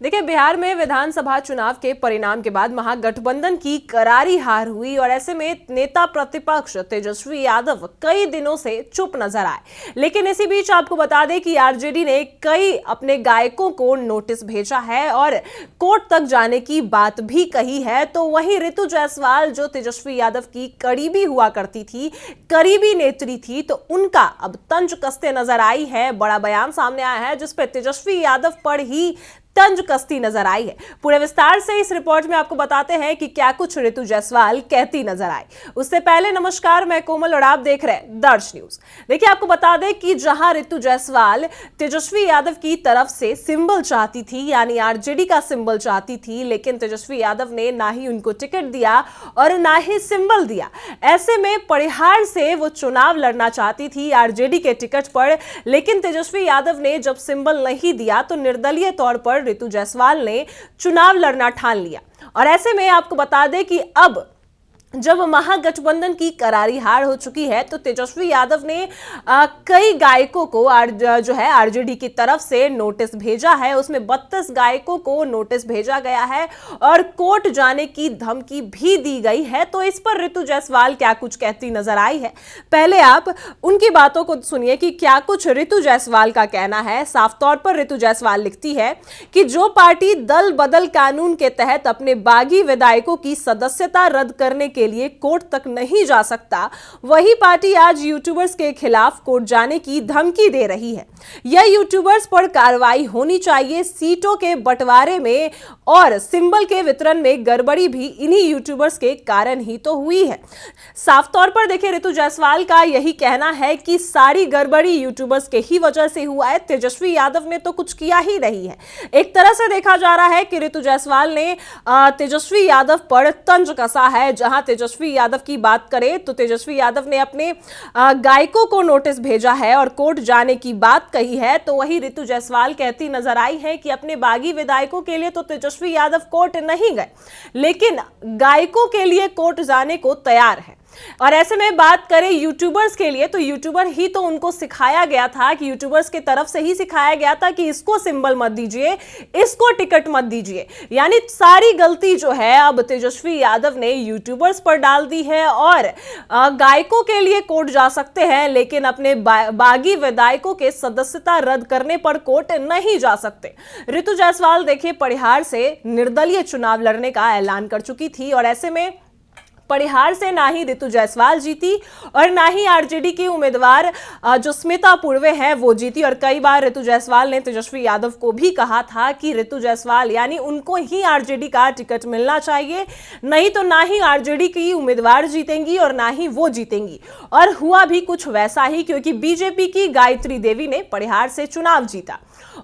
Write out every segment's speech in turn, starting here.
देखिए, बिहार में विधानसभा चुनाव के परिणाम के बाद महागठबंधन की करारी हार हुई और ऐसे में नेता प्रतिपक्ष तेजस्वी यादव कई दिनों से चुप नजर आए। लेकिन इसी बीच आपको बता दें कि आरजेडी ने कई अपने गायकों को नोटिस भेजा है और कोर्ट तक जाने की बात भी कही है। तो वहीं ऋतु जायसवाल, जो तेजस्वी यादव की करीबी हुआ करती थी, करीबी नेत्री थी, तो उनका अब तंज कसते नजर आई है। बड़ा बयान सामने आया है जिसपे तेजस्वी यादव पर ही तंज कसती नजर आई है। पूरे विस्तार से इस रिपोर्ट में आपको बताते हैं कि क्या कुछ ऋतु जायसवाल कहती नजर आई। उससे पहले नमस्कार, मैं कोमल और आप देख रहे हैं दर्श न्यूज। देखिए, आपको बता दें कि जहां ऋतु जायसवाल तेजस्वी यादव की तरफ से सिंबल चाहती थी, यानी आरजेडी का सिंबल चाहती थी, लेकिन तेजस्वी यादव ने ना ही उनको टिकट दिया और ना ही सिंबल दिया। ऐसे में परिहार से वो चुनाव लड़ना चाहती थी आरजेडी के टिकट पर, लेकिन तेजस्वी यादव ने जब सिंबल नहीं दिया तो निर्दलीय तौर पर ऋतु जायसवाल ने चुनाव लड़ना ठान लिया। और ऐसे में आपको बता दें कि अब जब महागठबंधन की करारी हार हो चुकी है तो तेजस्वी यादव ने कई गायकों को जो है आरजेडी की तरफ से नोटिस भेजा है। उसमें 32 गायकों को नोटिस भेजा गया है और कोर्ट जाने की धमकी भी दी गई है। तो इस पर ऋतु जायसवाल क्या कुछ कहती नजर आई है, पहले आप उनकी बातों को सुनिए कि क्या कुछ ऋतु जायसवाल का कहना है। साफ तौर पर ऋतु जायसवाल लिखती है कि जो पार्टी दल बदल कानून के तहत अपने बागी विधायकों की सदस्यता रद्द करने के लिए कोर्ट तक नहीं जा सकता, वही पार्टी आज यूट्यूबर्स के खिलाफ कोर्ट जाने की धमकी दे रही है। यह यूट्यूबर्स पर कार्रवाई होनी चाहिए। सीटों के बंटवारे में और सिंबल के वितरण में गड़बड़ी भी इन्हीं यूट्यूबर्स के कारण ही तो हुई है। साफ तौर पर देखिए, ऋतु जायसवाल का यही कहना है कि सारी गड़बड़ी यूट्यूबर्स के ही वजह से हुआ है, तेजस्वी यादव ने तो कुछ किया ही नहीं है। एक तरह से देखा जा रहा है कि ऋतु जायसवाल ने तेजस्वी यादव पर तंज कसा है। जहां तेजस्वी यादव की बात करें तो तेजस्वी यादव ने अपने गायकों को नोटिस भेजा है और कोर्ट जाने की बात कही है। तो वही ऋतु जायसवाल कहती नजर आई है कि अपने बागी विधायकों के लिए तो तेजस्वी यादव कोर्ट नहीं गए, लेकिन गायकों के लिए कोर्ट जाने को तैयार है। और ऐसे में बात करें यूट्यूबर्स के लिए, तो यूट्यूबर ही तो उनको सिखाया गया था कि यूट्यूबर्स की तरफ से ही सिखाया गया था कि इसको सिंबल मत दीजिए, इसको टिकट मत दीजिए। यानी सारी गलती जो है अब तेजस्वी यादव ने यूट्यूबर्स पर डाल दी है। और गायकों के लिए कोर्ट जा सकते हैं, लेकिन अपने बागी विधायकों के सदस्यता रद्द करने पर कोर्ट नहीं जा सकते। ऋतु जायसवाल देखिए, परिहार से निर्दलीय चुनाव लड़ने का ऐलान कर चुकी थी और ऐसे में परिहार से ना ही ऋतु जायसवाल जीती और ना ही आरजेडी की उम्मीदवार जो स्मिता पूर्वे हैं वो जीती। और कई बार ऋतु जायसवाल ने तेजस्वी यादव को भी कहा था कि ऋतु जायसवाल यानी उनको ही आरजेडी का टिकट मिलना चाहिए, नहीं तो ना ही आरजेडी की उम्मीदवार जीतेंगी और ना ही वो जीतेंगी। और हुआ भी कुछ वैसा ही, क्योंकि बीजेपी की गायत्री देवी ने परिहार से चुनाव जीता।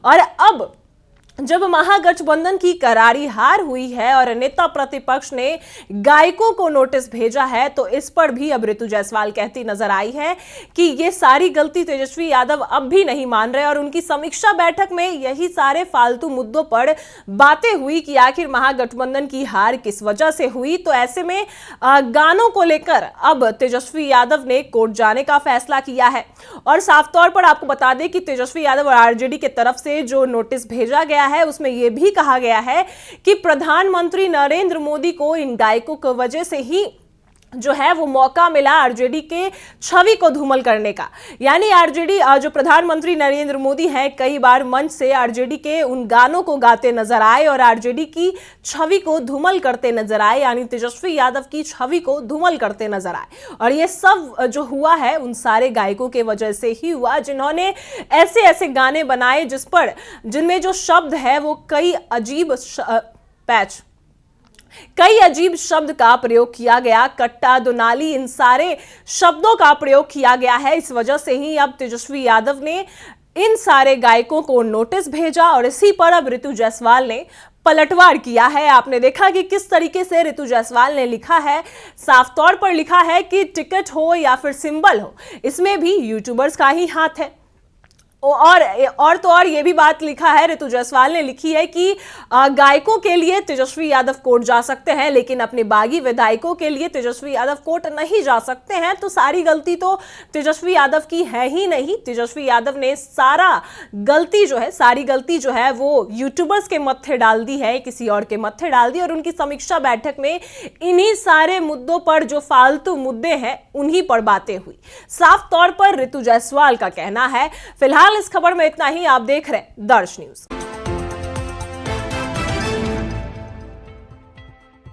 और अब जब महागठबंधन की करारी हार हुई है और नेता प्रतिपक्ष ने गायकों को नोटिस भेजा है, तो इस पर भी अब ऋतु जायसवाल कहती नजर आई है कि ये सारी गलती तेजस्वी यादव अब भी नहीं मान रहे। और उनकी समीक्षा बैठक में यही सारे फालतू मुद्दों पर बातें हुई कि आखिर महागठबंधन की हार किस वजह से हुई। तो ऐसे में गानों को लेकर अब तेजस्वी यादव ने कोर्ट जाने का फैसला किया है। और साफ तौर पर आपको बता दें कि तेजस्वी यादव और आरजेडी की तरफ से जो नोटिस भेजा गया है उसमें यह भी कहा गया है कि प्रधानमंत्री नरेंद्र मोदी को इन गायकों की वजह से ही जो है वो मौका मिला आरजेडी के छवि को धूमल करने का। यानी आरजेडी जो प्रधानमंत्री नरेंद्र मोदी हैं, कई बार मंच से आरजेडी के उन गानों को गाते नजर आए और आरजेडी की छवि को धूमल करते नजर आए, यानी तेजस्वी यादव की छवि को धूमल करते नजर आए। और ये सब जो हुआ है उन सारे गायकों के वजह से ही हुआ, जिन्होंने ऐसे ऐसे गाने बनाए जिनमें जो शब्द है वो कई अजीब शब्द का प्रयोग किया गया, कट्टा, दुनाली, इन सारे शब्दों का प्रयोग किया गया है। इस वजह से ही अब तेजस्वी यादव ने इन सारे गायकों को नोटिस भेजा और इसी पर अब ऋतु जायसवाल ने पलटवार किया है। आपने देखा कि किस तरीके से ऋतु जायसवाल ने लिखा है। साफ तौर पर लिखा है कि टिकट हो या फिर सिंबल हो, इसमें भी यूट्यूबर्स का ही हाथ है। और तो और ये भी बात लिखा है, ऋतु जायसवाल ने लिखी है कि गायकों के लिए तेजस्वी यादव कोर्ट जा सकते हैं, लेकिन अपने बागी विधायकों के लिए तेजस्वी यादव कोर्ट नहीं जा सकते हैं। तो सारी गलती तो तेजस्वी यादव की है ही नहीं। तेजस्वी यादव ने सारी गलती जो है वो यूट्यूबर्स के मत्थे डाल दी है, किसी और के मत्थे डाल दी। और उनकी समीक्षा बैठक में इन्हीं सारे मुद्दों पर, जो फालतू मुद्दे हैं, उन्हीं पर बातें हुई। साफ तौर पर ऋतु जायसवाल का कहना है। फिलहाल इस खबर में इतना ही। आप देख रहे हैं दर्श न्यूज।